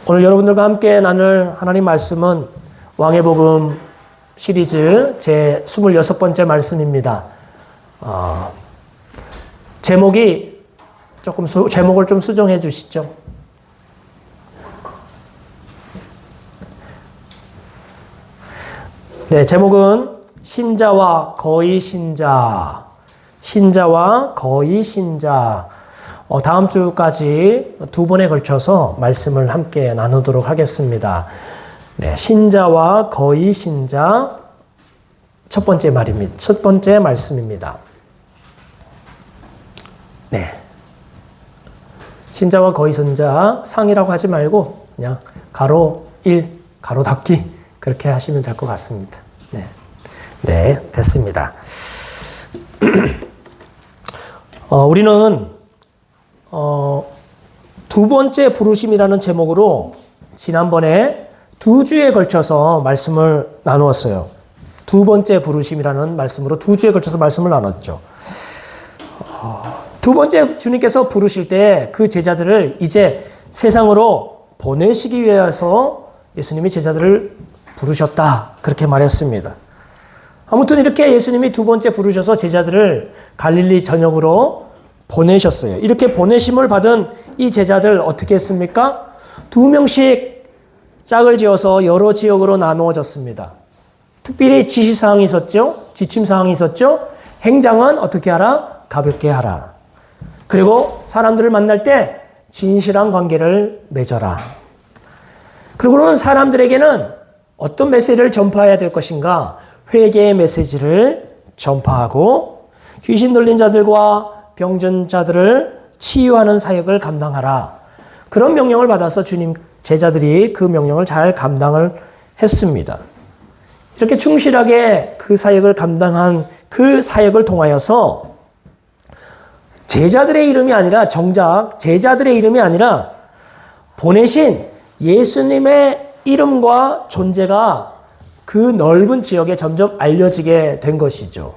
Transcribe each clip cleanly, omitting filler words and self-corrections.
오늘 여러분들과 함께 나눌 하나님 말씀은 왕의 복음 시리즈 제 26번째 말씀입니다. 제목이 제목을 좀 수정해 주시죠. 네, 제목은 신자와 거의 신자. 신자와 거의 신자. 다음 주까지 두 번에 걸쳐서 말씀을 함께 나누도록 하겠습니다. 네, 신자와 거의 신자 첫 번째 말입니다. 첫 번째 말씀입니다. 네, 신자와 거의 신자 상이라고 하지 말고 그냥 가로 1, 가로 닫기 그렇게 하시면 될 것 같습니다. 네, 네, 됐습니다. 우리는 두 번째 부르심이라는 제목으로 지난번에 두 주에 걸쳐서 말씀을 나누었어요. 두 번째 부르심이라는 말씀으로 두 주에 걸쳐서 말씀을 나눴죠. 두 번째 주님께서 부르실 때 그 제자들을 이제 세상으로 보내시기 위해서 예수님이 제자들을 부르셨다. 그렇게 말했습니다. 아무튼 이렇게 예수님이 두 번째 부르셔서 제자들을 갈릴리 전역으로 보내셨어요. 이렇게 보내심을 받은 이 제자들 어떻게 했습니까? 2명씩 짝을 지어서 여러 지역으로 나누어졌습니다. 특별히 지시사항이 있었죠. 지침사항이 있었죠. 행장은 어떻게 하라? 가볍게 하라. 그리고 사람들을 만날 때 진실한 관계를 맺어라. 그리고는 사람들에게는 어떤 메시지를 전파해야 될 것인가? 회개의 메시지를 전파하고 귀신 들린 자들과 병든 자들을 치유하는 사역을 감당하라. 그런 명령을 받아서 주님 제자들이 그 명령을 잘 감당을 했습니다. 이렇게 충실하게 그 사역을 감당한 그 사역을 통하여서 제자들의 이름이 아니라 정작 제자들의 이름이 아니라 보내신 예수님의 이름과 존재가 그 넓은 지역에 점점 알려지게 된 것이죠.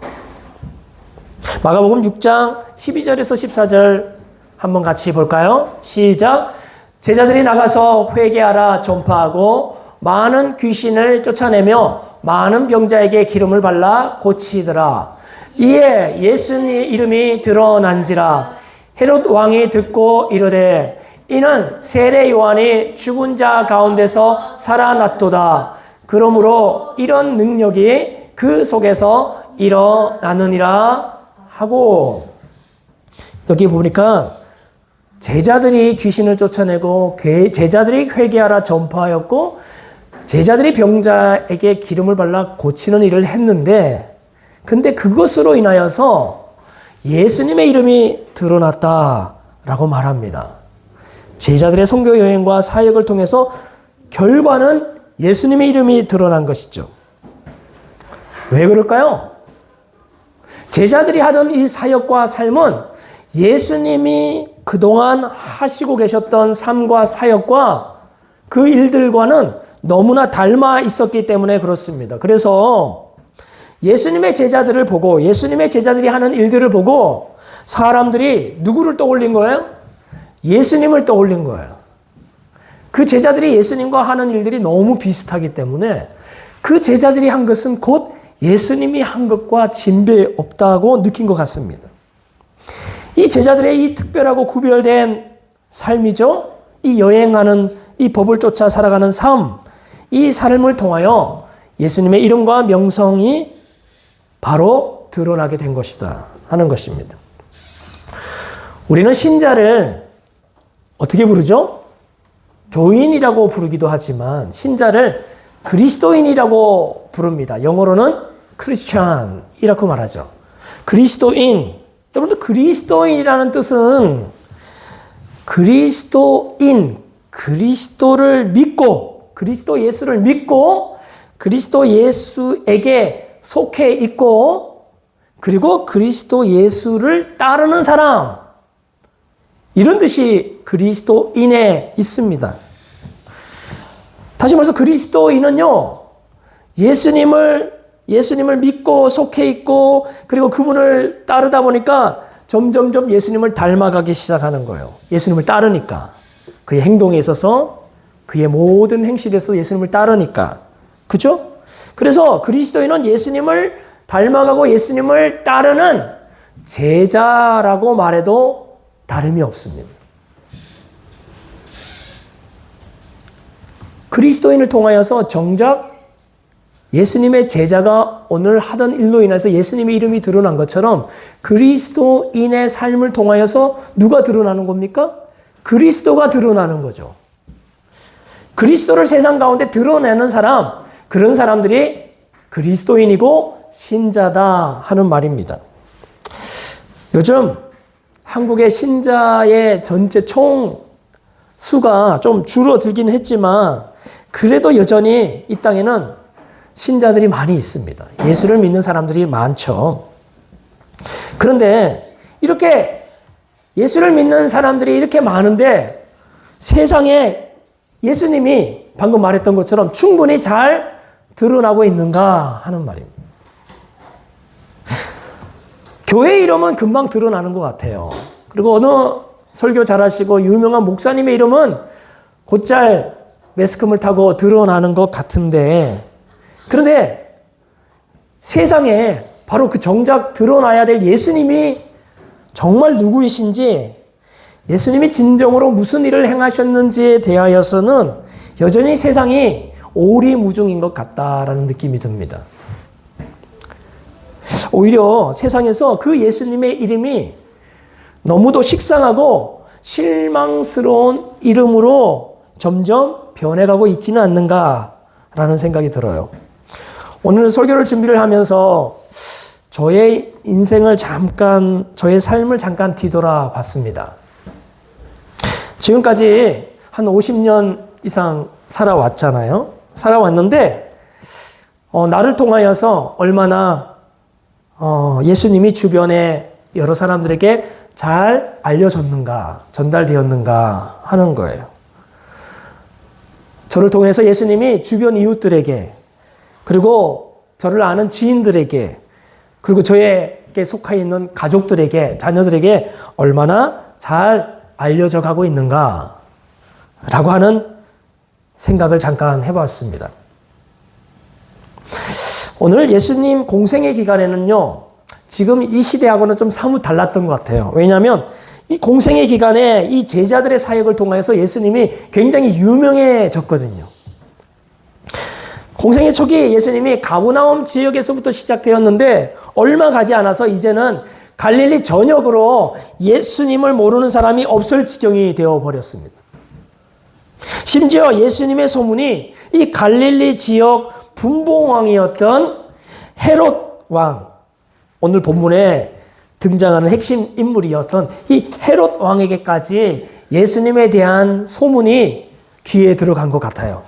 마가복음 6장 12절에서 14절 한번 같이 볼까요? 시작. 제자들이 나가서 회개하라 전파하고 많은 귀신을 쫓아내며 많은 병자에게 기름을 발라 고치더라. 이에 예수님 이름이 드러난지라. 헤롯 왕이 듣고 이르되 이는 세례 요한이 죽은 자 가운데서 살아났도다. 그러므로 이런 능력이 그 속에서 일어나느니라 하고, 여기 보니까 제자들이 귀신을 쫓아내고 제자들이 회개하라 전파하였고 제자들이 병자에게 기름을 발라 고치는 일을 했는데, 근데 그것으로 인하여서 예수님의 이름이 드러났다라고 말합니다. 제자들의 선교 여행과 사역을 통해서 결과는 예수님의 이름이 드러난 것이죠. 왜 그럴까요? 제자들이 하던 이 사역과 삶은 예수님이 그동안 하시고 계셨던 삶과 사역과 그 일들과는 너무나 닮아 있었기 때문에 그렇습니다. 그래서 예수님의 제자들을 보고 예수님의 제자들이 하는 일들을 보고 사람들이 누구를 떠올린 거예요? 예수님을 떠올린 거예요. 그 제자들이 예수님과 하는 일들이 너무 비슷하기 때문에 그 제자들이 한 것은 곧 예수님이 한 것과 진배 없다고 느낀 것 같습니다. 이 제자들의 이 특별하고 구별된 삶이죠. 이 여행하는 이 법을 쫓아 살아가는 삶, 이 삶을 통하여 예수님의 이름과 명성이 바로 드러나게 된 것이다 하는 것입니다. 우리는 신자를 어떻게 부르죠? 교인이라고 부르기도 하지만 신자를 그리스도인이라고 부릅니다. 영어로는 크리스찬이라고 말하죠. 그리스도인. 여러분들 그리스도인이라는 뜻은 그리스도인, 그리스도를 믿고 그리스도 예수를 믿고 그리스도 예수에게 속해 있고 그리고 그리스도 예수를 따르는 사람, 이런 뜻이 그리스도인에 있습니다. 다시 말해서 그리스도인은요, 예수님을 믿고 속해 있고 그리고 그분을 따르다 보니까 점점점 예수님을 닮아가기 시작하는 거예요. 예수님을 따르니까 그의 행동에 있어서 그의 모든 행실에서 예수님을 따르니까. 그죠? 그래서 그리스도인은 예수님을 닮아가고 예수님을 따르는 제자라고 말해도 다름이 없습니다. 그리스도인을 통하여서 정작 예수님의 제자가 오늘 하던 일로 인해서 예수님의 이름이 드러난 것처럼 그리스도인의 삶을 통하여서 누가 드러나는 겁니까? 그리스도가 드러나는 거죠. 그리스도를 세상 가운데 드러내는 사람, 그런 사람들이 그리스도인이고 신자다 하는 말입니다. 요즘 한국의 신자의 전체 총 수가 좀 줄어들긴 했지만 그래도 여전히 이 땅에는 신자들이 많이 있습니다. 예수를 믿는 사람들이 많죠. 그런데 이렇게 예수를 믿는 사람들이 이렇게 많은데 세상에 예수님이 방금 말했던 것처럼 충분히 잘 드러나고 있는가 하는 말입니다. 교회 이름은 금방 드러나는 것 같아요. 그리고 어느 설교 잘하시고 유명한 목사님의 이름은 곧잘 매스컴을 타고 드러나는 것 같은데, 그런데 세상에 바로 그 정작 드러나야 될 예수님이 정말 누구이신지, 예수님이 진정으로 무슨 일을 행하셨는지에 대하여서는 여전히 세상이 오리무중인 것 같다라는 느낌이 듭니다. 오히려 세상에서 그 예수님의 이름이 너무도 식상하고 실망스러운 이름으로 점점 변해가고 있지는 않는가라는 생각이 들어요. 오늘 설교를 준비를 하면서 저의 인생을 잠깐, 저의 삶을 잠깐 뒤돌아 봤습니다. 지금까지 한 50년 이상 살아왔잖아요. 살아왔는데 나를 통하여서 얼마나 예수님이 주변에 여러 사람들에게 잘 알려졌는가, 전달되었는가 하는 거예요. 저를 통해서 예수님이 주변 이웃들에게, 그리고 저를 아는 지인들에게, 그리고 저에게 속해 있는 가족들에게, 자녀들에게 얼마나 잘 알려져 가고 있는가 라고 하는 생각을 잠깐 해봤습니다. 오늘 예수님 공생의 기간에는요, 지금 이 시대하고는 좀 사뭇 달랐던 것 같아요. 왜냐하면 이 공생의 기간에 이 제자들의 사역을 통해서 예수님이 굉장히 유명해졌거든요. 공생의 초기 예수님이 가버나움 지역에서부터 시작되었는데 얼마 가지 않아서 이제는 갈릴리 전역으로 예수님을 모르는 사람이 없을 지경이 되어버렸습니다. 심지어 예수님의 소문이 이 갈릴리 지역 분봉왕이었던 헤롯 왕, 오늘 본문에 등장하는 핵심 인물이었던 이 헤롯 왕에게까지 예수님에 대한 소문이 귀에 들어간 것 같아요.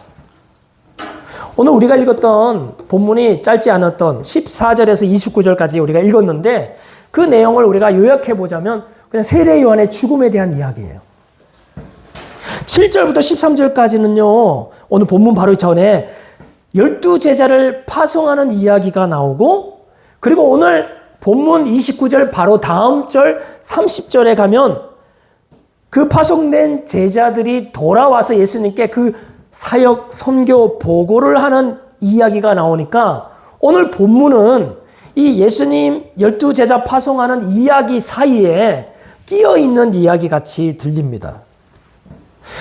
오늘 우리가 읽었던 본문이 짧지 않았던 14절에서 29절까지 우리가 읽었는데 그 내용을 우리가 요약해 보자면 그냥 세례 요한의 죽음에 대한 이야기예요. 7절부터 13절까지는요, 오늘 본문 바로 전에 12제자를 파송하는 이야기가 나오고, 그리고 오늘 본문 29절 바로 다음 절 30절에 가면 그 파송된 제자들이 돌아와서 예수님께 그 사역, 선교, 보고를 하는 이야기가 나오니까 오늘 본문은 이 예수님 12제자 파송하는 이야기 사이에 끼어있는 이야기 같이 들립니다.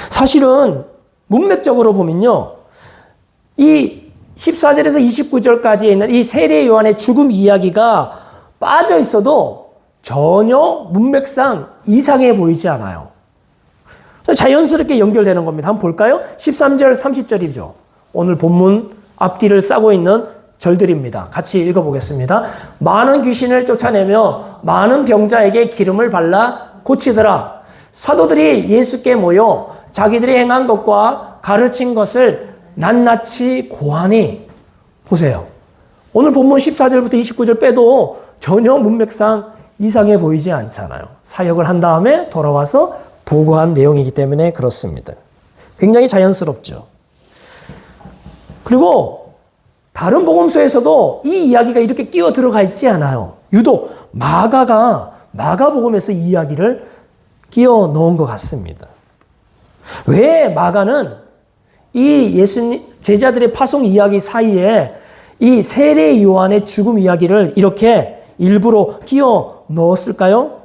사실은 문맥적으로 보면요, 이 14절에서 29절까지 있는 이 세례 요한의 죽음 이야기가 빠져 있어도 전혀 문맥상 이상해 보이지 않아요. 자연스럽게 연결되는 겁니다. 한번 볼까요? 13절, 30절이죠. 오늘 본문 앞뒤를 싸고 있는 절들입니다. 같이 읽어보겠습니다. 많은 귀신을 쫓아내며 많은 병자에게 기름을 발라 고치더라. 사도들이 예수께 모여 자기들이 행한 것과 가르친 것을 낱낱이 고하니, 보세요. 오늘 본문 14절부터 29절 빼도 전혀 문맥상 이상해 보이지 않잖아요. 사역을 한 다음에 돌아와서 보고한 내용이기 때문에 그렇습니다. 굉장히 자연스럽죠. 그리고 다른 복음서에서도 이 이야기가 이렇게 끼어 들어가 있지 않아요. 유독 마가가 마가복음에서 이 이야기를 끼워 넣은 것 같습니다. 왜 마가는 이 예수님 제자들의 파송 이야기 사이에 이 세례 요한의 죽음 이야기를 이렇게 일부러 끼워 넣었을까요?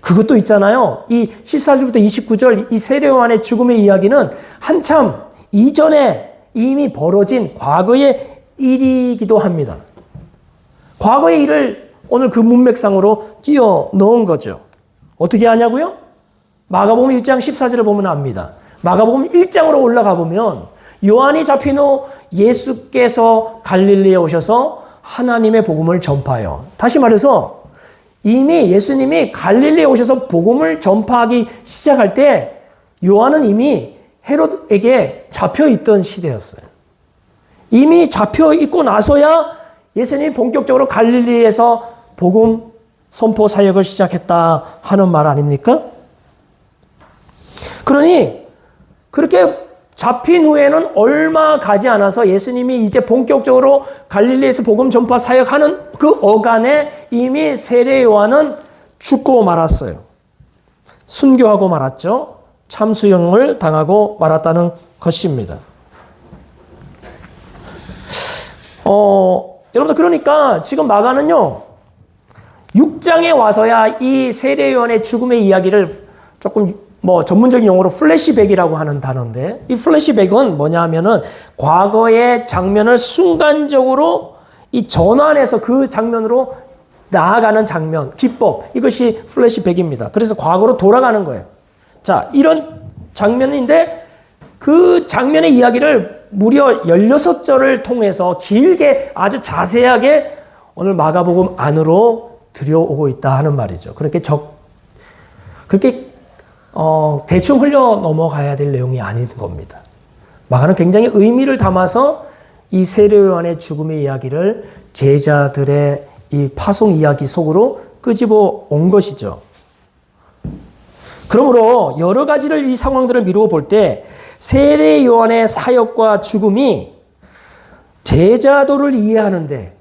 그것도 있잖아요. 이 14절부터 29절 이 세례 요한의 죽음의 이야기는 한참 이전에 이미 벌어진 과거의 일이기도 합니다. 과거의 일을 오늘 그 문맥상으로 끼워 넣은 거죠. 어떻게 하냐고요? 마가복음 1장 14절을 보면 압니다. 마가복음 1장으로 올라가 보면 요한이 잡힌 후 예수께서 갈릴리에 오셔서 하나님의 복음을 전파해요. 다시 말해서 이미 예수님이 갈릴리에 오셔서 복음을 전파하기 시작할 때 요한은 이미 헤롯에게 잡혀 있던 시대였어요. 이미 잡혀 있고 나서야 예수님이 본격적으로 갈릴리에서 복음 선포 사역을 시작했다 하는 말 아닙니까? 그러니 그렇게 잡힌 후에는 얼마 가지 않아서 예수님이 이제 본격적으로 갈릴리에서 복음 전파 사역하는 그 어간에 이미 세례 요한은 죽고 말았어요. 순교하고 말았죠. 참수형을 당하고 말았다는 것입니다. 여러분들 그러니까 지금 마가는요 6장에 와서야 이 세례 요한의 죽음의 이야기를 조금 전문적인 용어로 플래시백이라고 하는 단어인데 이 플래시백은 뭐냐 하면은 과거의 장면을 순간적으로 이 전환해서 그 장면으로 나아가는 장면, 기법 이것이 플래시백입니다. 그래서 과거로 돌아가는 거예요. 자, 이런 장면인데 그 장면의 이야기를 무려 16절을 통해서 길게 아주 자세하게 오늘 마가복음 안으로 들여오고 있다 하는 말이죠. 그렇게 대충 흘려 넘어가야 될 내용이 아닌 겁니다. 마가는 굉장히 의미를 담아서 이 세례 요한의 죽음의 이야기를 제자들의 이 파송 이야기 속으로 끄집어 온 것이죠. 그러므로 여러 가지를 이 상황들을 미루어 볼 때 세례 요한의 사역과 죽음이 제자도를 이해하는데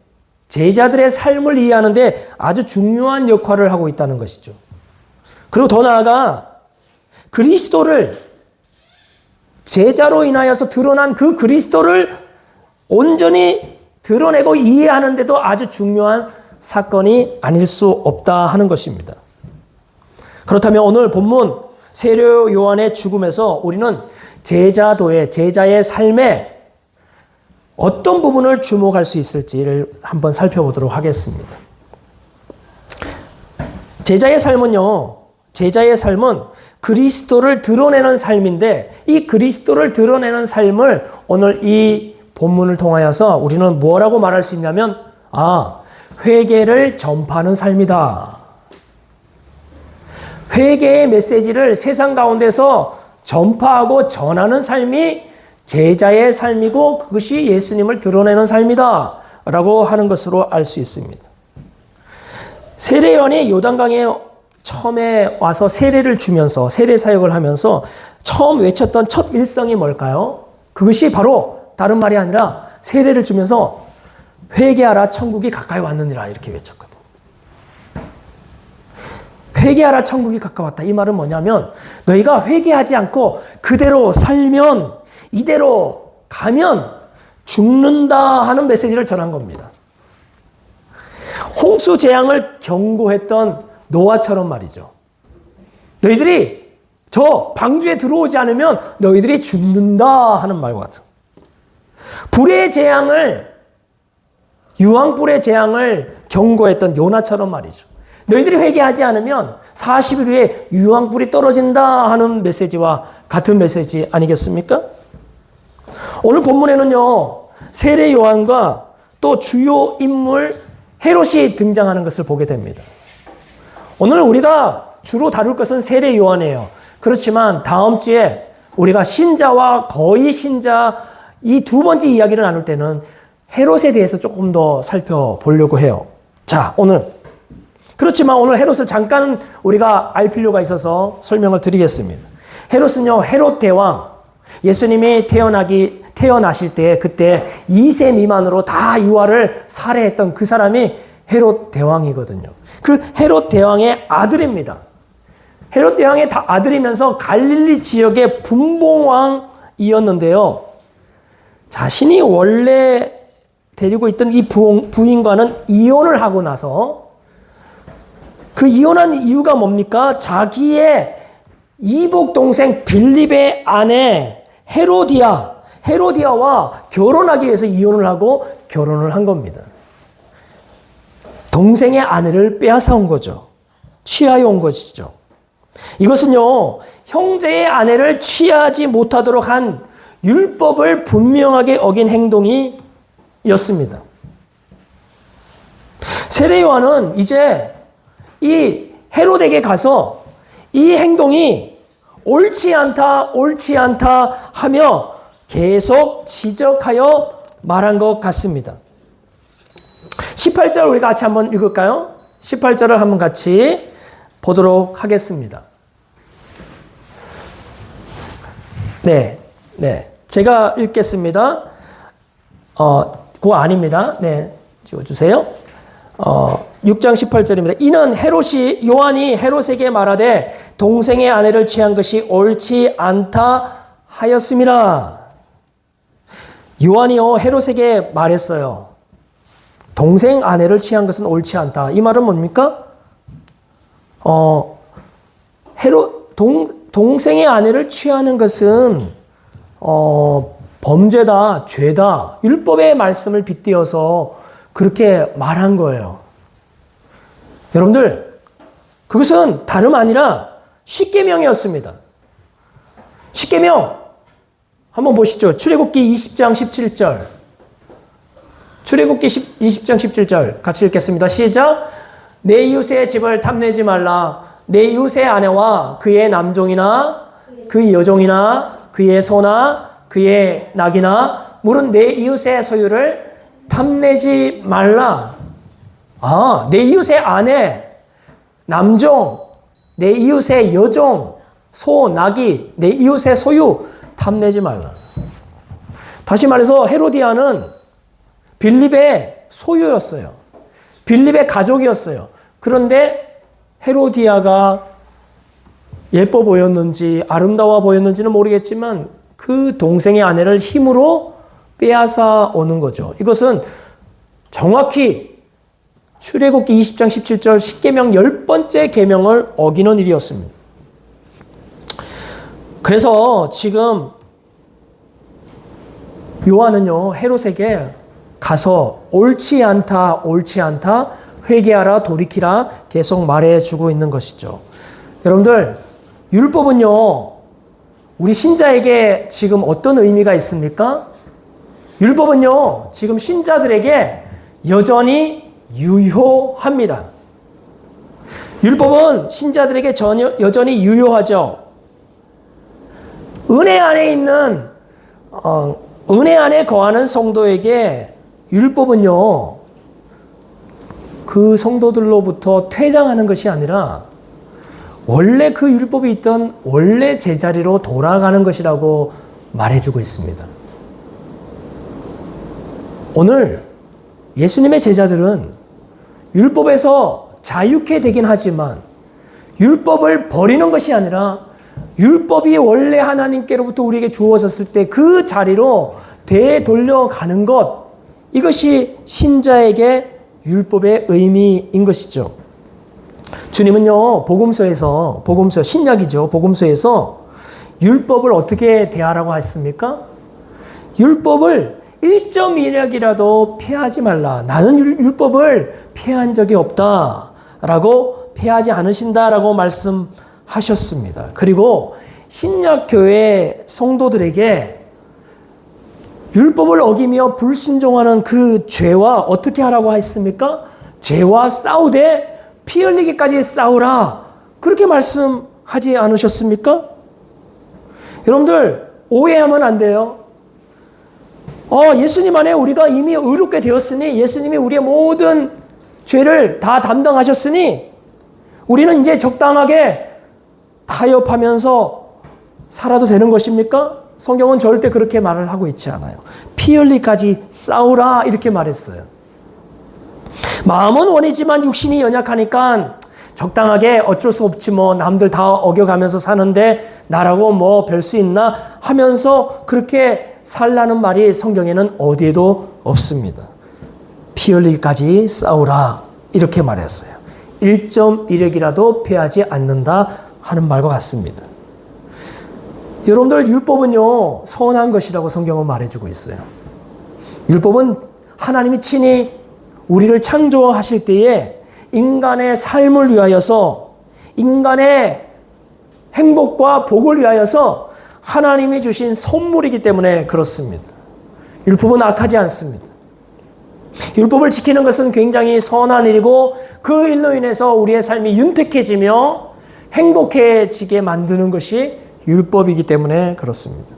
제자들의 삶을 이해하는데 아주 중요한 역할을 하고 있다는 것이죠. 그리고 더 나아가 그리스도를 제자로 인하여서 드러난 그 그리스도를 온전히 드러내고 이해하는데도 아주 중요한 사건이 아닐 수 없다 하는 것입니다. 그렇다면 오늘 본문 세례 요한의 죽음에서 우리는 제자의 삶에 어떤 부분을 주목할 수 있을지를 한번 살펴보도록 하겠습니다. 제자의 삶은 그리스도를 드러내는 삶인데 이 그리스도를 드러내는 삶을 오늘 이 본문을 통하여서 우리는 뭐라고 말할 수 있냐면 회개를 전파하는 삶이다. 회개의 메시지를 세상 가운데서 전파하고 전하는 삶이 제자의 삶이고 그것이 예수님을 드러내는 삶이다 라고 하는 것으로 알 수 있습니다. 세례 요한이 요단강에 처음에 와서 세례를 주면서 세례 사역을 하면서 처음 외쳤던 첫 일성이 뭘까요? 그것이 바로 다른 말이 아니라 세례를 주면서 회개하라 천국이 가까이 왔느니라 이렇게 외쳤거든요. 회개하라 천국이 가까웠다. 이 말은 뭐냐면 너희가 회개하지 않고 그대로 살면 이대로 가면 죽는다 하는 메시지를 전한 겁니다. 홍수 재앙을 경고했던 노아처럼 말이죠. 너희들이 저 방주에 들어오지 않으면 너희들이 죽는다 하는 말과 같은 불의 재앙을 유황불의 재앙을 경고했던 요나처럼 말이죠. 너희들이 회개하지 않으면 40일 후에 유황불이 떨어진다 하는 메시지와 같은 메시지 아니겠습니까? 오늘 본문에는요 세례 요한과 또 주요 인물 헤롯이 등장하는 것을 보게 됩니다. 오늘 우리가 주로 다룰 것은 세례 요한이에요. 그렇지만 다음 주에 우리가 신자와 거의 신자 이 두 번째 이야기를 나눌 때는 헤롯에 대해서 조금 더 살펴보려고 해요. 자, 그렇지만 오늘 헤롯을 잠깐 우리가 알 필요가 있어서 설명을 드리겠습니다. 헤롯은요, 헤롯 대왕, 예수님이 태어나실 때 그때 2세 미만으로 다 유아를 살해했던 그 사람이 헤롯 대왕이거든요. 그 헤롯 대왕의 아들입니다. 헤롯 대왕의 아들이면서 갈릴리 지역의 분봉왕 이었는데요. 자신이 원래 데리고 있던 이 부인과는 이혼을 하고 나서 그 이혼한 이유가 뭡니까? 자기의 이복 동생 빌립의 아내 헤로디아와 결혼하기 위해서 이혼을 하고 결혼을 한 겁니다. 동생의 아내를 빼앗아온 거죠. 취하여 온 것이죠. 이것은요, 형제의 아내를 취하지 못하도록 한 율법을 분명하게 어긴 행동이었습니다. 세례 요한은 이제 이 헤롯에게 가서 이 행동이 옳지 않다 하며 계속 지적하여 말한 것 같습니다. 18절 우리 같이 한번 읽을까요? 18절을 한번 같이 보도록 하겠습니다. 네. 제가 읽겠습니다. 그거 아닙니다. 네. 지워주세요. 6장 18절입니다. 이는 요한이 헤롯에게 말하되 동생의 아내를 취한 것이 옳지 않다 하였습니다. 요한이요, 헤롯에게 말했어요. 동생 아내를 취한 것은 옳지 않다. 이 말은 뭡니까? 동생의 아내를 취하는 것은 범죄다, 죄다. 율법의 말씀을 빗대어서 그렇게 말한 거예요. 여러분들, 그것은 다름 아니라 십계명이었습니다. 십계명 한번 보시죠. 출애굽기 20장 17절. 출애굽기 20장 17절 같이 읽겠습니다. 시작. 내 이웃의 집을 탐내지 말라. 내 이웃의 아내와 그의 남종이나 그의 여종이나 그의 소나 그의 낙이나 물은 내 이웃의 소유를 탐내지 말라. 내 이웃의 아내, 남종, 내 이웃의 여종, 소, 낙이 내 이웃의 소유 탐내지 말라. 다시 말해서 헤로디아는 빌립의 소유였어요. 빌립의 가족이었어요. 그런데 헤로디아가 예뻐 보였는지 아름다워 보였는지는 모르겠지만 그 동생의 아내를 힘으로 빼앗아 오는 거죠. 이것은 정확히 출애굽기 20장 17절 십계명 10번째 계명을 어기는 일이었습니다. 그래서 지금 요한은요, 헤롯에게 가서 옳지 않다 회개하라, 돌이키라 계속 말해주고 있는 것이죠. 여러분들, 율법은요, 우리 신자에게 지금 어떤 의미가 있습니까? 율법은요, 지금 신자들에게 여전히 유효합니다. 율법은 신자들에게 여전히 유효하죠. 은혜 안에 거하는 성도에게 율법은요, 그 성도들로부터 퇴장하는 것이 아니라 원래 그 율법이 있던 원래 제자리로 돌아가는 것이라고 말해주고 있습니다. 오늘 예수님의 제자들은 율법에서 자유케 되긴 하지만 율법을 버리는 것이 아니라 율법이 원래 하나님께로부터 우리에게 주어졌을 때 그 자리로 되돌려가는 것, 이것이 신자에게 율법의 의미인 것이죠. 주님은요, 복음서에서 신약이죠. 복음서에서 율법을 어떻게 대하라고 했습니까? 율법을 1.1약이라도 폐하지 말라. 나는 율법을 폐한 적이 없다라고, 폐하지 않으신다라고 말씀하셨습니다. 그리고 신약교회 성도들에게 율법을 어기며 불순종하는 그 죄와 어떻게 하라고 했습니까? 죄와 싸우되 피 흘리기까지 싸우라. 그렇게 말씀하지 않으셨습니까? 여러분들, 오해하면 안 돼요. 예수님 안에 우리가 이미 의롭게 되었으니, 예수님이 우리의 모든 죄를 다 담당하셨으니 우리는 이제 적당하게 타협하면서 살아도 되는 것입니까? 성경은 절대 그렇게 말을 하고 있지 않아요. 피 흘리기까지 싸우라 이렇게 말했어요. 마음은 원이지만 육신이 연약하니까 적당하게 어쩔 수 없지 뭐 남들 다 어겨가면서 사는데 나라고 뭐 별 수 있나 하면서 그렇게 살라는 말이 성경에는 어디에도 없습니다. 피 흘리기까지 싸우라 이렇게 말했어요. 1.1핵이라도 패하지 않는다 하는 말과 같습니다. 여러분들 율법은요 선한 것이라고 성경은 말해주고 있어요. 율법은 하나님이 친히 우리를 창조하실 때에 인간의 삶을 위하여서 인간의 행복과 복을 위하여서 하나님이 주신 선물이기 때문에 그렇습니다. 율법은 악하지 않습니다. 율법을 지키는 것은 굉장히 선한 일이고 그 일로 인해서 우리의 삶이 윤택해지며 행복해지게 만드는 것이 율법이기 때문에 그렇습니다.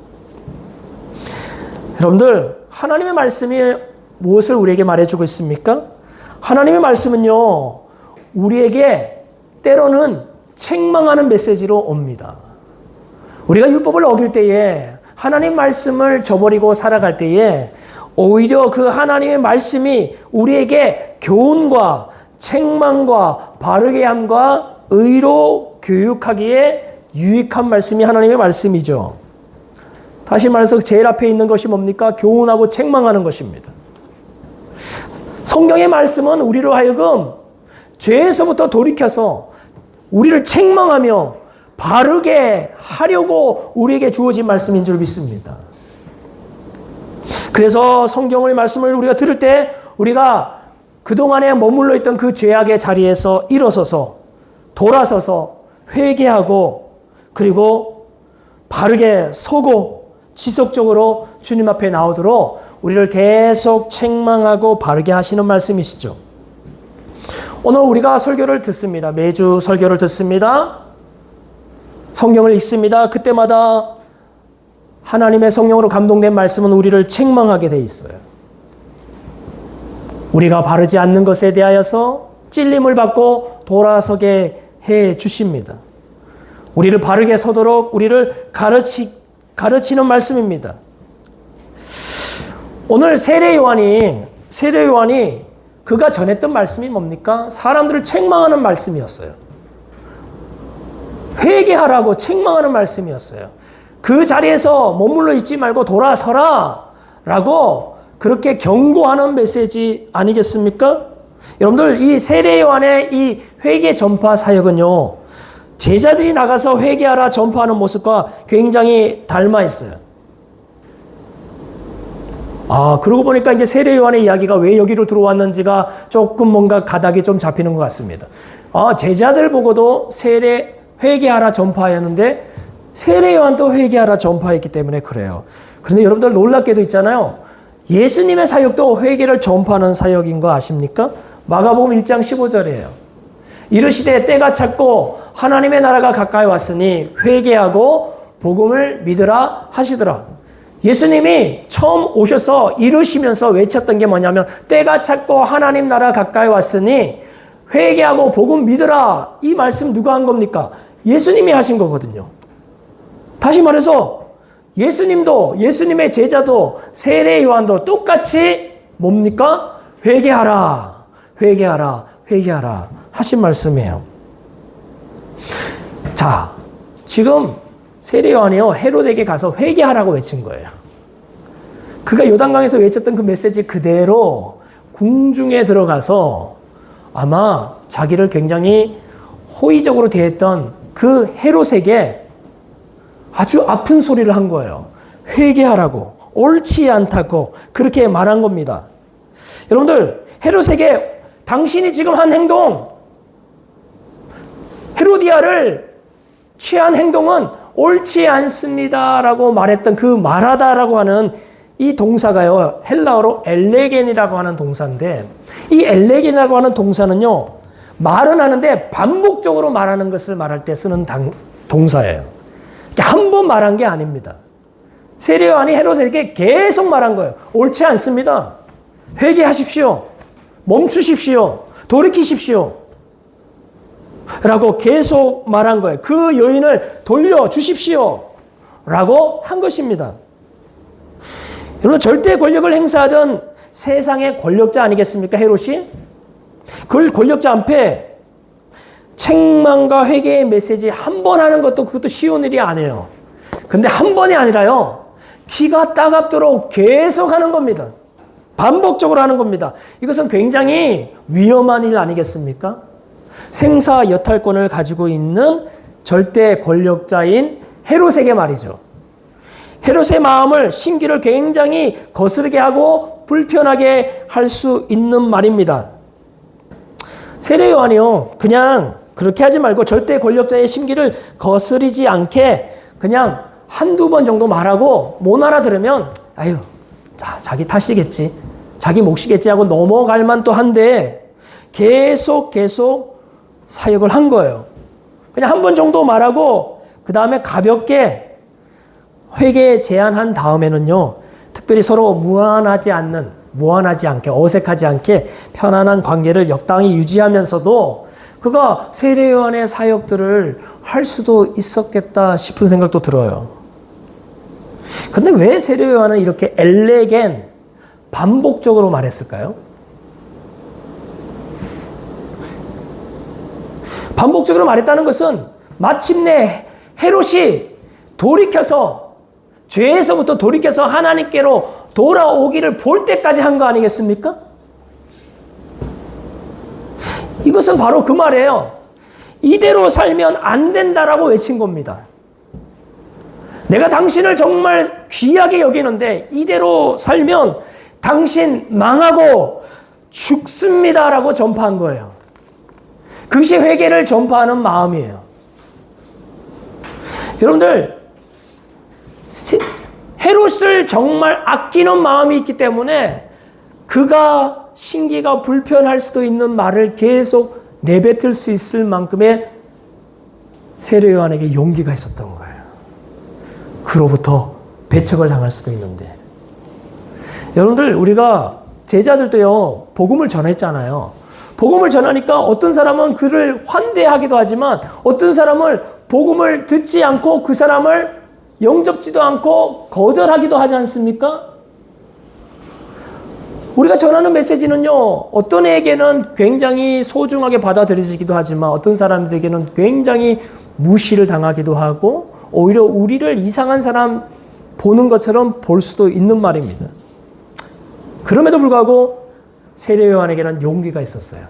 여러분들 하나님의 말씀이 무엇을 우리에게 말해주고 있습니까? 하나님의 말씀은요 우리에게 때로는 책망하는 메시지로 옵니다. 우리가 율법을 어길 때에 하나님 말씀을 저버리고 살아갈 때에 오히려 그 하나님의 말씀이 우리에게 교훈과 책망과 바르게 함과 의로 교육하기에 유익한 말씀이 하나님의 말씀이죠. 다시 말해서 제일 앞에 있는 것이 뭡니까? 교훈하고 책망하는 것입니다. 성경의 말씀은 우리로 하여금 죄에서부터 돌이켜서 우리를 책망하며 바르게 하려고 우리에게 주어진 말씀인 줄 믿습니다. 그래서 성경의 말씀을 우리가 들을 때 우리가 그동안에 머물러 있던 그 죄악의 자리에서 일어서서 돌아서서 회개하고 그리고 바르게 서고 지속적으로 주님 앞에 나오도록 우리를 계속 책망하고 바르게 하시는 말씀이시죠. 오늘 우리가 설교를 듣습니다. 매주 설교를 듣습니다. 성경을 읽습니다. 그때마다 하나님의 성령으로 감동된 말씀은 우리를 책망하게 돼 있어요. 우리가 바르지 않는 것에 대하여서 찔림을 받고 돌아서게 해 주십니다. 우리를 바르게 서도록 우리를 가르치는 말씀입니다. 오늘 세례 요한이 그가 전했던 말씀이 뭡니까? 사람들을 책망하는 말씀이었어요. 회개하라고 책망하는 말씀이었어요. 그 자리에서 머물러 있지 말고 돌아서라 라고 그렇게 경고하는 메시지 아니겠습니까? 여러분들 이 세례 요한의 이 회개 전파 사역은요 제자들이 나가서 회개하라 전파하는 모습과 굉장히 닮아 있어요. 그러고 보니까 이제 세례 요한의 이야기가 왜 여기로 들어왔는지가 조금 뭔가 가닥이 좀 잡히는 것 같습니다. 제자들 보고도 회개하라 전파하였는데 세례 요한도 회개하라 전파했기 때문에 그래요. 그런데 여러분들 놀랍게도 있잖아요. 예수님의 사역도 회개를 전파하는 사역인 거 아십니까? 마가복음 1장 15절이에요. 이르시되 때가 찼고 하나님의 나라가 가까이 왔으니 회개하고 복음을 믿으라 하시더라. 예수님이 처음 오셔서 이르시면서 외쳤던 게 뭐냐면 때가 찼고 하나님 나라 가까이 왔으니 회개하고 복음 믿으라. 이 말씀 누가 한 겁니까? 예수님이 하신 거거든요. 다시 말해서 예수님도 예수님의 제자도 세례 요한도 똑같이 뭡니까? 회개하라. 회개하라. 회개하라. 하신 말씀이에요. 자, 지금 세례 요한이요 헤롯에게 가서 회개하라고 외친 거예요. 그가 요단강에서 외쳤던 그 메시지 그대로 궁중에 들어가서 아마 자기를 굉장히 호의적으로 대했던 그 헤롯에게 아주 아픈 소리를 한 거예요. 회개하라고, 옳지 않다고 그렇게 말한 겁니다. 여러분들 헤롯에게 당신이 지금 한 행동, 헤로디아를 취한 행동은 옳지 않습니다라고 말했던 그 말하다라고 하는 이 동사가요 헬라어로 엘레겐이라고 하는 동사인데 이 엘레겐이라고 하는 동사는요 말은 하는데 반복적으로 말하는 것을 말할 때 쓰는 동사예요. 한 번 말한 게 아닙니다. 세례 요한이 헤롯에게 계속 말한 거예요. 옳지 않습니다. 회개하십시오. 멈추십시오. 돌이키십시오. 라고 계속 말한 거예요. 그 여인을 돌려주십시오. 라고 한 것입니다. 여러분 절대 권력을 행사하던 세상의 권력자 아니겠습니까? 헤롯이? 그 권력자 앞에 책망과 회개의 메시지 한 번 하는 것도 그것도 쉬운 일이 아니에요. 근데 한 번이 아니라요. 피가 따갑도록 계속 하는 겁니다. 반복적으로 하는 겁니다. 이것은 굉장히 위험한 일 아니겠습니까? 생사 여탈권을 가지고 있는 절대 권력자인 헤롯에게 말이죠. 헤롯의 마음을, 심기를 굉장히 거스르게 하고 불편하게 할 수 있는 말입니다. 세례 요한이요, 그냥 그렇게 하지 말고 절대 권력자의 심기를 거스르지 않게 그냥 한두 번 정도 말하고 못 알아들으면 아유, 자기 탓이겠지, 자기 몫이겠지 하고 넘어갈 만도 한데 계속 사역을 한 거예요. 그냥 한 번 정도 말하고 그 다음에 가볍게 회개 제안한 다음에는요, 특별히 서로 무한하지 않게, 어색하지 않게 편안한 관계를 적당히 유지하면서도 그가 세례 요한의 사역들을 할 수도 있었겠다 싶은 생각도 들어요. 그런데 왜 세례 요한은 이렇게 엘레겐, 반복적으로 말했을까요? 반복적으로 말했다는 것은 마침내 헤롯이 돌이켜서, 죄에서부터 돌이켜서 하나님께로 돌아오기를 볼 때까지 한 거 아니겠습니까? 이것은 바로 그 말이에요. 이대로 살면 안 된다라고 외친 겁니다. 내가 당신을 정말 귀하게 여기는데 이대로 살면 당신 망하고 죽습니다라고 전파한 거예요. 그것이 회개를 전파하는 마음이에요. 여러분들, 헤롯을 정말 아끼는 마음이 있기 때문에 그가 심기가 불편할 수도 있는 말을 계속 내뱉을 수 있을 만큼의 세례 요한에게 용기가 있었던 거예요. 그로부터 배척을 당할 수도 있는데. 여러분들, 우리가 제자들도요, 복음을 전했잖아요. 복음을 전하니까 어떤 사람은 그를 환대하기도 하지만 어떤 사람을 복음을 듣지 않고 그 사람을 영접지도 않고 거절하기도 하지 않습니까? 우리가 전하는 메시지는요, 어떤 에게는 굉장히 소중하게 받아들여지기도 하지만 어떤 사람들에게는 굉장히 무시를 당하기도 하고 오히려 우리를 이상한 사람 보는 것처럼 볼 수도 있는 말입니다. 그럼에도 불구하고 세례 요한에게는 용기가 있었어요.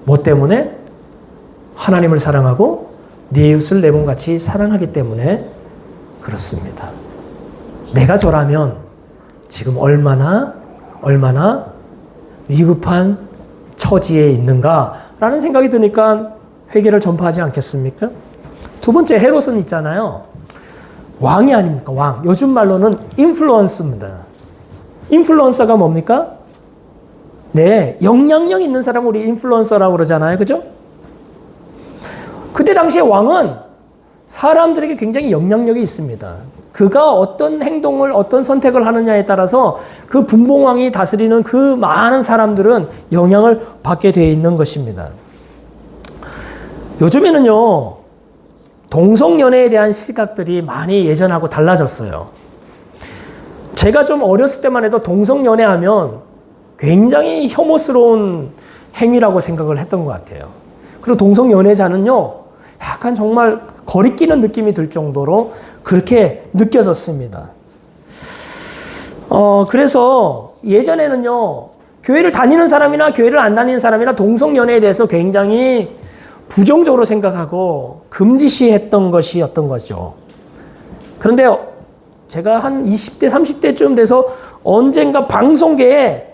뭐 때문에? 하나님을 사랑하고 네 이웃을 내 몸같이 사랑하기 때문에 그렇습니다. 내가 저라면 지금 얼마나 위급한 처지에 있는가라는 생각이 드니까 회개를 전파하지 않겠습니까? 두 번째, 헤롯은 있잖아요. 왕이 아닙니까? 왕. 요즘 말로는 인플루언서입니다. 인플루언서가 뭡니까? 네, 영향력 있는 사람 우리 인플루언서라고 그러잖아요. 그죠? 그때 당시에 왕은 사람들에게 굉장히 영향력이 있습니다. 그가 어떤 행동을, 어떤 선택을 하느냐에 따라서 그 분봉왕이 다스리는 그 많은 사람들은 영향을 받게 되어 있는 것입니다. 요즘에는요, 동성연애에 대한 시각들이 많이 예전하고 달라졌어요. 제가 좀 어렸을 때만 해도 동성연애하면 굉장히 혐오스러운 행위라고 생각을 했던 것 같아요. 그리고 동성연애자는요, 약간 정말 거리끼는 느낌이 들 정도로 그렇게 느껴졌습니다. 그래서 예전에는요, 교회를 다니는 사람이나 교회를 안 다니는 사람이나 동성연애에 대해서 굉장히 부정적으로 생각하고 금지시했던 것이었던 거죠. 그런데 제가 한 20대, 30대쯤 돼서 언젠가 방송계에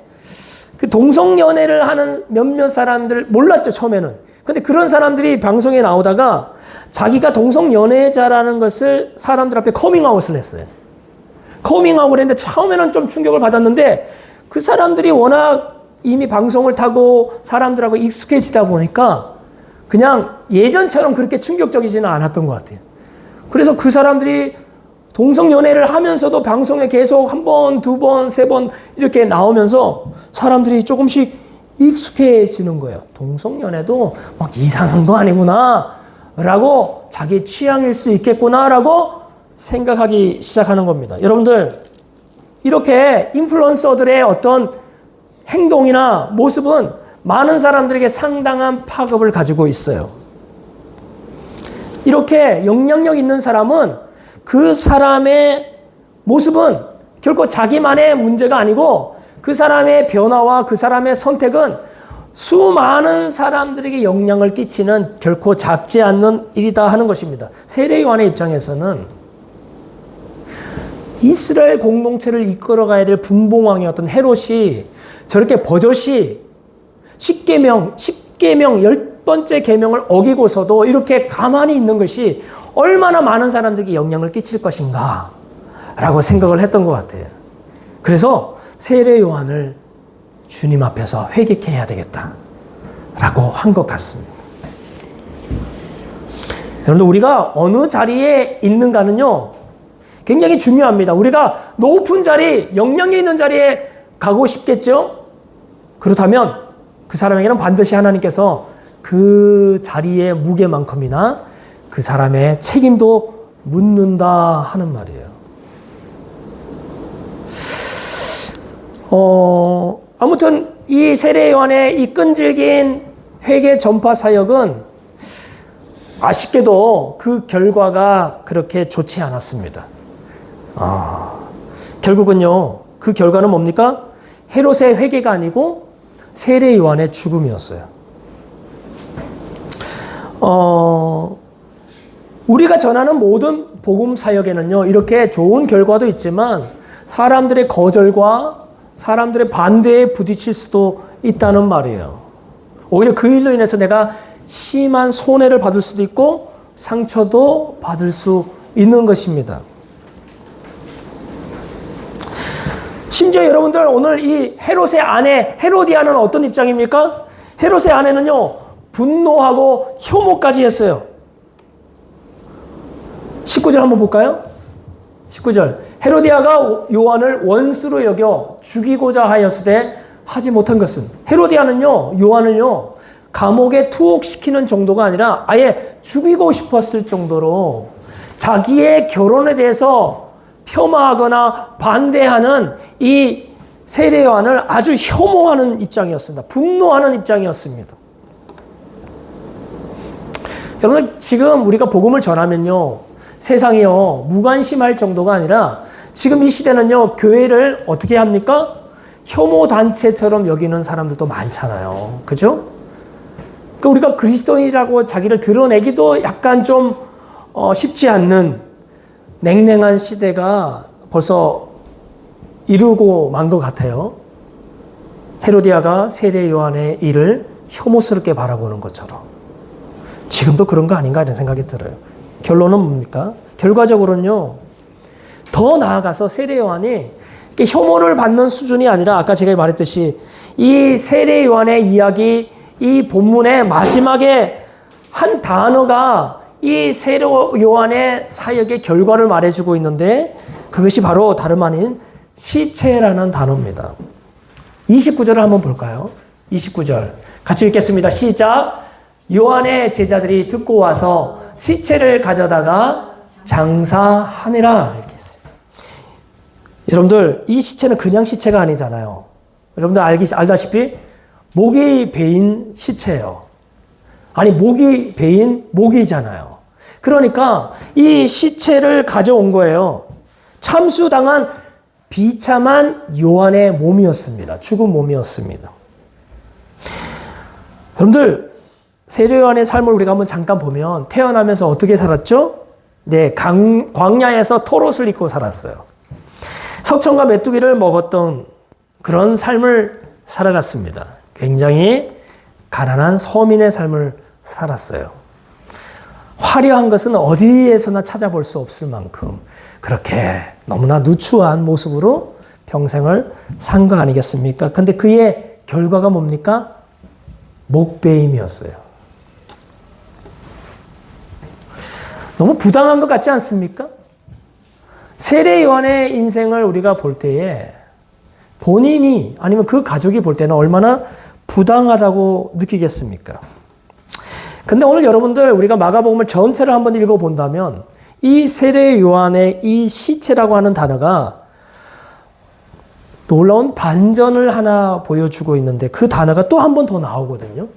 그 동성연애를 하는 몇몇 사람들 몰랐죠, 처음에는. 근데 그런 사람들이 방송에 나오다가 자기가 동성연애자라는 것을 사람들 앞에 커밍아웃을 했어요. 커밍아웃을 했는데 처음에는 좀 충격을 받았는데 그 사람들이 워낙 이미 방송을 타고 사람들하고 익숙해지다 보니까 그냥 예전처럼 그렇게 충격적이지는 않았던 것 같아요. 그래서 그 사람들이 동성연애를 하면서도 방송에 계속 한 번, 두 번, 세 번 이렇게 나오면서 사람들이 조금씩 익숙해지는 거예요. 동성연애도 막 이상한 거 아니구나 라고, 자기 취향일 수 있겠구나 라고 생각하기 시작하는 겁니다. 여러분들, 이렇게 인플루언서들의 어떤 행동이나 모습은 많은 사람들에게 상당한 파급을 가지고 있어요. 이렇게 영향력 있는 사람은 그 사람의 모습은 결코 자기만의 문제가 아니고 그 사람의 변화와 그 사람의 선택은 수많은 사람들에게 영향을 끼치는 결코 작지 않는 일이다 하는 것입니다. 세례 요한의 입장에서는 이스라엘 공동체를 이끌어가야 될 분봉왕이었던 헤롯이 저렇게 버젓이 10계명 10번째 계명을 어기고서도 이렇게 가만히 있는 것이 얼마나 많은 사람들에게 영향을 끼칠 것인가 라고 생각을 했던 것 같아요. 그래서 세례 요한을 주님 앞에서 회개케 해야 되겠다 라고 한 것 같습니다. 여러분들, 우리가 어느 자리에 있는가는요 굉장히 중요합니다. 우리가 높은 자리, 영향력 있는 자리에 가고 싶겠죠? 그렇다면 그 사람에게는 반드시 하나님께서 그 자리의 무게만큼이나 그 사람의 책임도 묻는다 하는 말이에요. 아무튼 이 세례 요한의 이 끈질긴 회개 전파 사역은 아쉽게도 그 결과가 그렇게 좋지 않았습니다. 결국은요, 그 결과는 뭡니까? 헤롯의 회개가 아니고 세례 요한의 죽음이었어요. 우리가 전하는 모든 복음 사역에는요, 이렇게 좋은 결과도 있지만 사람들의 거절과 사람들의 반대에 부딪힐 수도 있다는 말이에요. 오히려 그 일로 인해서 내가 심한 손해를 받을 수도 있고 상처도 받을 수 있는 것입니다. 심지어 여러분들, 오늘 이 헤롯의 아내 헤로디아는 어떤 입장입니까? 헤롯의 아내는요 분노하고 혐오까지 했어요. 19절 한번 볼까요? 19절. 헤로디아가 요한을 원수로 여겨 죽이고자 하였으되 하지 못한 것은, 헤로디아는요 요한을요 감옥에 투옥시키는 정도가 아니라 아예 죽이고 싶었을 정도로 자기의 결혼에 대해서 폄하하거나 반대하는 이 세례 요한을 아주 혐오하는 입장이었습니다. 분노하는 입장이었습니다. 여러분, 지금 우리가 복음을 전하면요 세상이요 무관심할 정도가 아니라 지금 이 시대는요 교회를 어떻게 합니까? 혐오 단체처럼 여기는 사람들도 많잖아요. 그죠? 그러니까 우리가 그리스도인이라고 자기를 드러내기도 약간 좀 쉽지 않는 냉랭한 시대가 벌써 이루고 만 것 같아요. 헤로디아가 세례 요한의 일을 혐오스럽게 바라보는 것처럼 지금도 그런 거 아닌가 이런 생각이 들어요. 결론은 뭡니까? 결과적으로는요 더 나아가서 세례 요한이 혐오를 받는 수준이 아니라 아까 제가 말했듯이 이 세례 요한의 이야기, 이 본문의 마지막에 한 단어가 이 세례 요한의 사역의 결과를 말해주고 있는데 그것이 바로 다름 아닌 시체라는 단어입니다. 29절을 한번 볼까요? 29절 같이 읽겠습니다. 시작. 요한의 제자들이 듣고 와서 시체를 가져다가 장사하니라 이렇게 했어요. 여러분들, 이 시체는 그냥 시체가 아니잖아요. 여러분들 알다시피 목이 베인 시체예요. 아니, 목이 베인 목이잖아요. 그러니까 이 시체를 가져온 거예요. 참수당한 비참한 요한의 몸이었습니다. 죽은 몸이었습니다. 여러분들, 세례 요한의 삶을 우리가 한번 잠깐 보면 태어나면서 어떻게 살았죠? 네, 광야에서 털옷을 입고 살았어요. 석청과 메뚜기를 먹었던 그런 삶을 살아갔습니다. 굉장히 가난한 서민의 삶을 살았어요. 화려한 것은 어디에서나 찾아볼 수 없을 만큼 그렇게 너무나 누추한 모습으로 평생을 산 거 아니겠습니까? 근데 그의 결과가 뭡니까? 목베임이었어요. 너무 부당한 것 같지 않습니까? 세례 요한의 인생을 우리가 볼 때에 본인이 아니면 그 가족이 볼 때는 얼마나 부당하다고 느끼겠습니까? 근데 오늘 여러분들 우리가 마가복음을 전체를 한번 읽어본다면 이 세례 요한의 이 시체라고 하는 단어가 놀라운 반전을 하나 보여주고 있는데 그 단어가 또 한 번 더 나오거든요.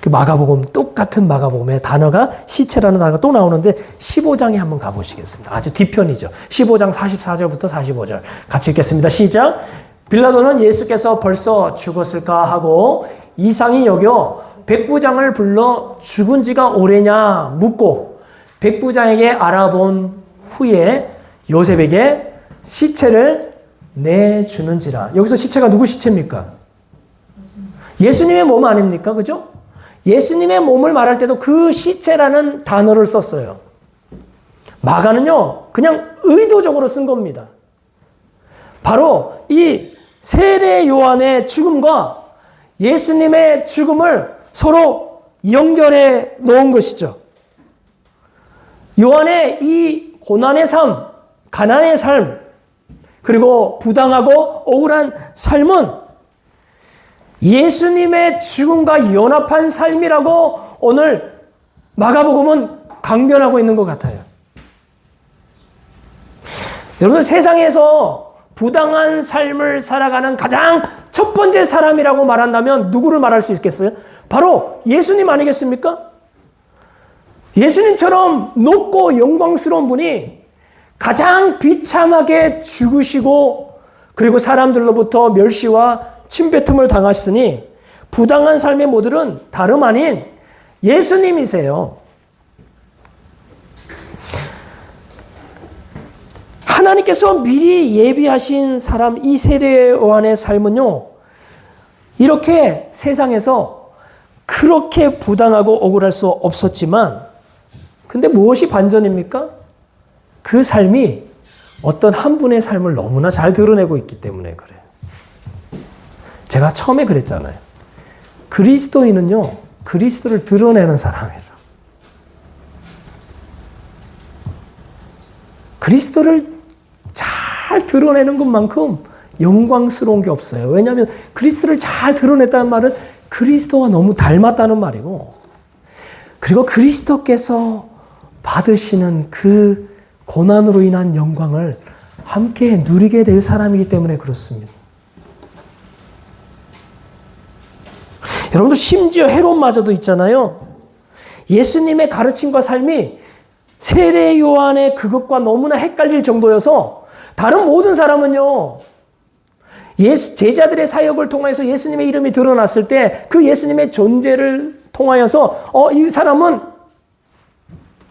그 마가복음, 똑같은 마가복음에 단어가 시체라는 단어가 또 나오는데 15장에 한번 가보시겠습니다. 아주 뒤편이죠. 15장 44절부터 45절 같이 읽겠습니다. 시작. 빌라도는 예수께서 벌써 죽었을까 하고 이상히 여겨 백부장을 불러 죽은 지가 오래냐 묻고 백부장에게 알아본 후에 요셉에게 시체를 내주는지라. 여기서 시체가 누구 시체입니까? 예수님의 몸 아닙니까? 그죠? 예수님의 몸을 말할 때도 그 시체라는 단어를 썼어요. 마가는요, 그냥 의도적으로 쓴 겁니다. 바로 이 세례 요한의 죽음과 예수님의 죽음을 서로 연결해 놓은 것이죠. 요한의 이 고난의 삶, 가난의 삶, 그리고 부당하고 억울한 삶은 예수님의 죽음과 연합한 삶이라고 오늘 마가복음은 강변하고 있는 것 같아요. 여러분, 세상에서 부당한 삶을 살아가는 가장 첫 번째 사람이라고 말한다면 누구를 말할 수 있겠어요? 바로 예수님 아니겠습니까? 예수님처럼 높고 영광스러운 분이 가장 비참하게 죽으시고 그리고 사람들로부터 멸시와 침뱉음을 당하시니 부당한 삶의 모델은 다름 아닌 예수님이세요. 하나님께서 미리 예비하신 사람 이 세례 요한의 삶은요, 이렇게 세상에서 그렇게 부당하고 억울할 수 없었지만, 근데 무엇이 반전입니까? 그 삶이 어떤 한 분의 삶을 너무나 잘 드러내고 있기 때문에 그래요. 제가 처음에 그랬잖아요. 그리스도인은요, 그리스도를 드러내는 사람이에요. 그리스도를 잘 드러내는 것만큼 영광스러운 게 없어요. 왜냐하면 그리스도를 잘 드러냈다는 말은 그리스도와 너무 닮았다는 말이고, 그리고 그리스도께서 받으시는 그 고난으로 인한 영광을 함께 누리게 될 사람이기 때문에 그렇습니다. 여러분들 심지어 헤롯마저도 있잖아요. 예수님의 가르침과 삶이 세례 요한의 그것과 너무나 헷갈릴 정도여서 다른 모든 사람은요, 제자들의 사역을 통해서 예수님의 이름이 드러났을 때 그 예수님의 존재를 통하여서 이 사람은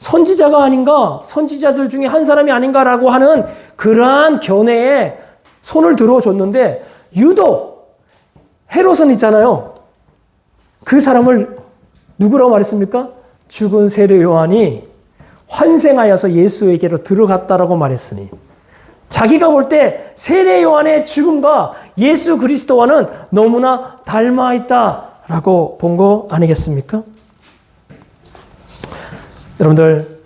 선지자가 아닌가, 선지자들 중에 한 사람이 아닌가라고 하는 그러한 견해에 손을 들어줬는데 유독 헤롯은 있잖아요. 그 사람을 누구라고 말했습니까? 죽은 세례 요한이 환생하여서 예수에게로 들어갔다라고 말했으니 자기가 볼 때 세례 요한의 죽음과 예수 그리스도와는 너무나 닮아 있다라고 본 거 아니겠습니까? 여러분들,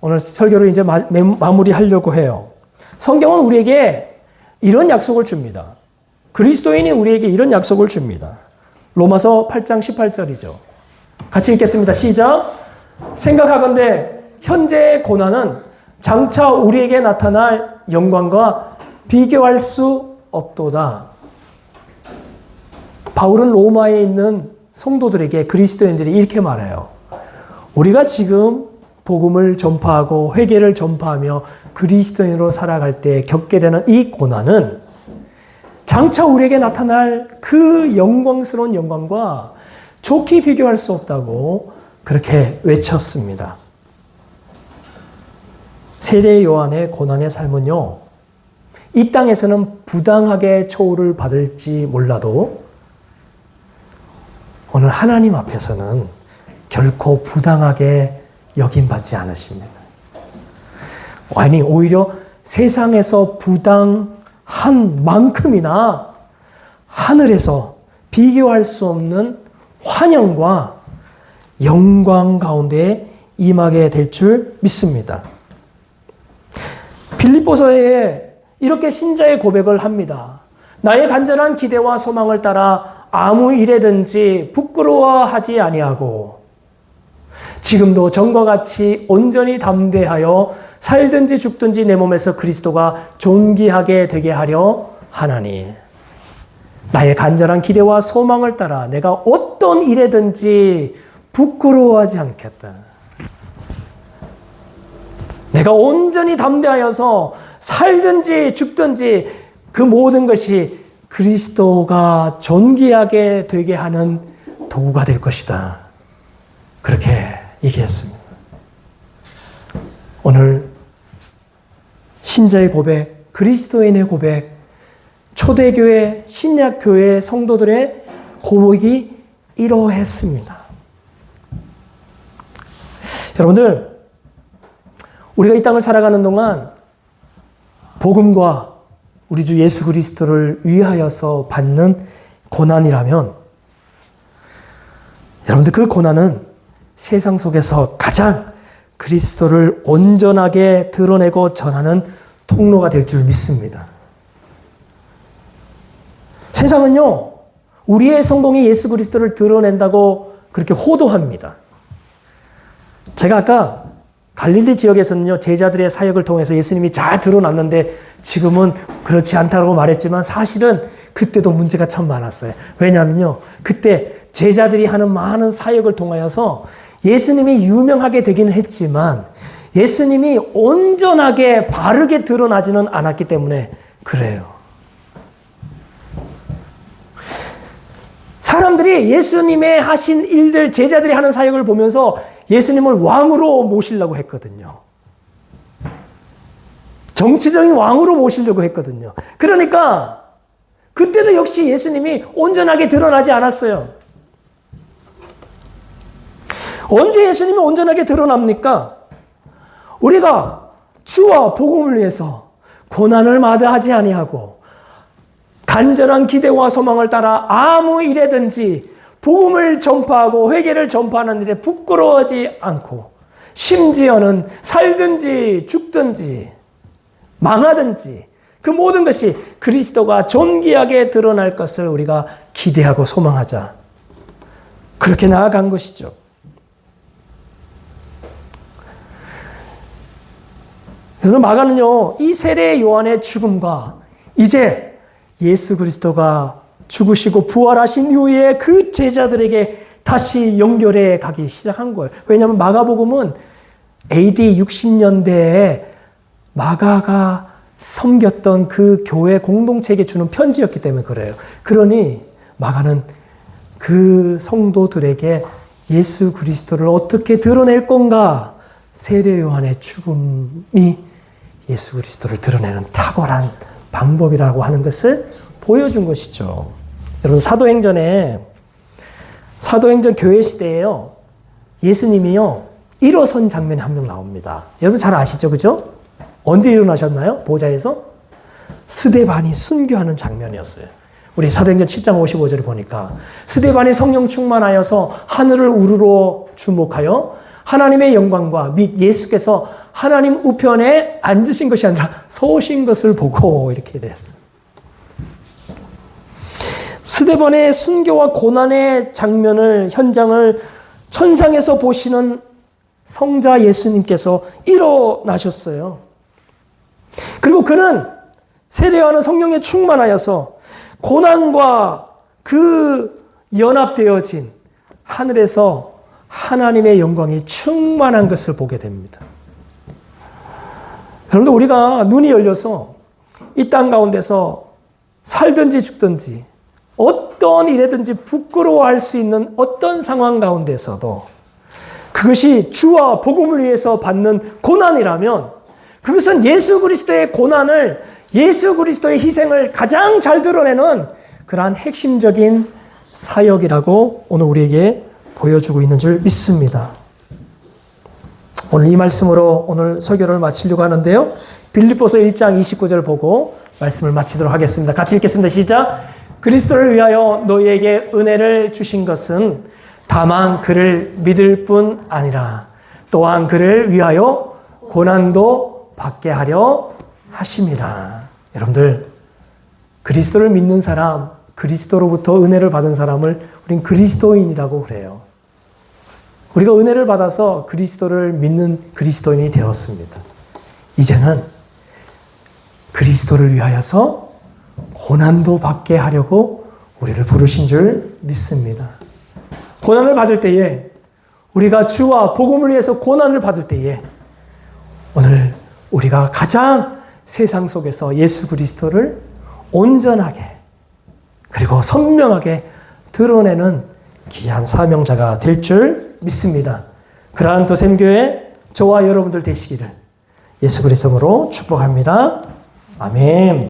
오늘 설교를 이제 마무리하려고 해요. 성경은 우리에게 이런 약속을 줍니다. 그리스도인이 우리에게 이런 약속을 줍니다. 로마서 8장 18절이죠. 같이 읽겠습니다. 시작. 생각하건대 현재의 고난은 장차 우리에게 나타날 영광과 비교할 수 없도다. 바울은 로마에 있는 성도들에게, 그리스도인들이 이렇게 말해요. 우리가 지금 복음을 전파하고 회개를 전파하며 그리스도인으로 살아갈 때 겪게 되는 이 고난은 장차 우리에게 나타날 그 영광스러운 영광과 좋게 비교할 수 없다고 그렇게 외쳤습니다. 세례 요한의 고난의 삶은요, 이 땅에서는 부당하게 처우를 받을지 몰라도 오늘 하나님 앞에서는 결코 부당하게 여김받지 않으십니다. 아니, 오히려 세상에서 부당한 만큼이나 하늘에서 비교할 수 없는 환영과 영광 가운데 임하게 될 줄 믿습니다. 빌립보서에 이렇게 신자의 고백을 합니다. 나의 간절한 기대와 소망을 따라 아무 일에든지 부끄러워하지 아니하고 지금도 전과 같이 온전히 담대하여 살든지 죽든지 내 몸에서 그리스도가 존귀하게 되게 하려 하나니, 나의 간절한 기대와 소망을 따라 내가 어떤 일에든지 부끄러워하지 않겠다. 내가 온전히 담대하여서 살든지 죽든지 그 모든 것이 그리스도가 존귀하게 되게 하는 도구가 될 것이다. 그렇게 얘기했습니다. 오늘 신자의 고백, 그리스도인의 고백, 초대교회, 신약교회 성도들의 고백이 이러했습니다. 여러분들, 우리가 이 땅을 살아가는 동안 복음과 우리 주 예수 그리스도를 위하여서 받는 고난이라면 여러분들 그 고난은 세상 속에서 가장 그리스도를 온전하게 드러내고 전하는 통로가 될 줄 믿습니다. 세상은요, 우리의 성공이 예수 그리스도를 드러낸다고 그렇게 호도합니다. 제가 아까 갈릴리 지역에서는요, 제자들의 사역을 통해서 예수님이 잘 드러났는데 지금은 그렇지 않다고 말했지만 사실은 그때도 문제가 참 많았어요. 왜냐하면요, 그때 제자들이 하는 많은 사역을 통하여서 예수님이 유명하게 되기는 했지만 예수님이 온전하게 바르게 드러나지는 않았기 때문에 그래요. 사람들이 예수님의 하신 일들, 제자들이 하는 사역을 보면서 예수님을 왕으로 모시려고 했거든요. 정치적인 왕으로 모시려고 했거든요. 그러니까 그때도 역시 예수님이 온전하게 드러나지 않았어요. 언제 예수님이 온전하게 드러납니까? 우리가 주와 복음을 위해서 고난을 마다하지 아니하고 간절한 기대와 소망을 따라 아무 일에든지 복음을 전파하고 회개를 전파하는 일에 부끄러워하지 않고 심지어는 살든지 죽든지 망하든지 그 모든 것이 그리스도가 존귀하게 드러날 것을 우리가 기대하고 소망하자. 그렇게 나아간 것이죠. 여러분, 마가는요, 이 세례 요한의 죽음과 이제 예수 그리스도가 죽으시고 부활하신 이후에 그 제자들에게 다시 연결해 가기 시작한 거예요. 왜냐하면 마가복음은 AD 60년대에 마가가 섬겼던 그 교회 공동체에게 주는 편지였기 때문에 그래요. 그러니 마가는 그 성도들에게 예수 그리스도를 어떻게 드러낼 건가? 세례 요한의 죽음이 예수 그리스도를 드러내는 탁월한 방법이라고 하는 것을 보여준 것이죠. 여러분, 사도행전 교회 시대에요, 예수님이요, 일어선 장면이 한 명 나옵니다. 여러분 잘 아시죠? 그죠? 언제 일어나셨나요? 보좌에서? 스데반이 순교하는 장면이었어요. 우리 사도행전 7장 55절을 보니까 스데반이 성령 충만하여서 하늘을 우러러 주목하여 하나님의 영광과 및 예수께서 하나님 우편에 앉으신 것이 아니라 서신 것을 보고 이렇게 됐어요. 스데반의 순교와 고난의 현장을 천상에서 보시는 성자 예수님께서 일어나셨어요. 그리고 그는 세례요한은 성령에 충만하여서 고난과 그 연합되어진 하늘에서 하나님의 영광이 충만한 것을 보게 됩니다. 여러분들, 우리가 눈이 열려서 이 땅 가운데서 살든지 죽든지 어떤 일에든지 부끄러워할 수 있는 어떤 상황 가운데서도 그것이 주와 복음을 위해서 받는 고난이라면 그것은 예수 그리스도의 고난을, 예수 그리스도의 희생을 가장 잘 드러내는 그러한 핵심적인 사역이라고 오늘 우리에게 보여주고 있는 줄 믿습니다. 오늘 이 말씀으로 오늘 설교를 마치려고 하는데요. 빌립보서 1장 29절 보고 말씀을 마치도록 하겠습니다. 같이 읽겠습니다. 시작. 그리스도를 위하여 너희에게 은혜를 주신 것은 다만 그를 믿을 뿐 아니라 또한 그를 위하여 고난도 받게 하려 하심이라. 여러분들, 그리스도를 믿는 사람, 그리스도로부터 은혜를 받은 사람을 우린 그리스도인이라고 그래요. 우리가 은혜를 받아서 그리스도를 믿는 그리스도인이 되었습니다. 이제는 그리스도를 위하여서 고난도 받게 하려고 우리를 부르신 줄 믿습니다. 고난을 받을 때에 우리가 주와 복음을 위해서 고난을 받을 때에 오늘 우리가 가장 세상 속에서 예수 그리스도를 온전하게 그리고 선명하게 드러내는 귀한 사명자가 될 줄 믿습니다. 그러한 도샘교회 저와 여러분들 되시기를 예수 그리스도로 축복합니다. 아멘.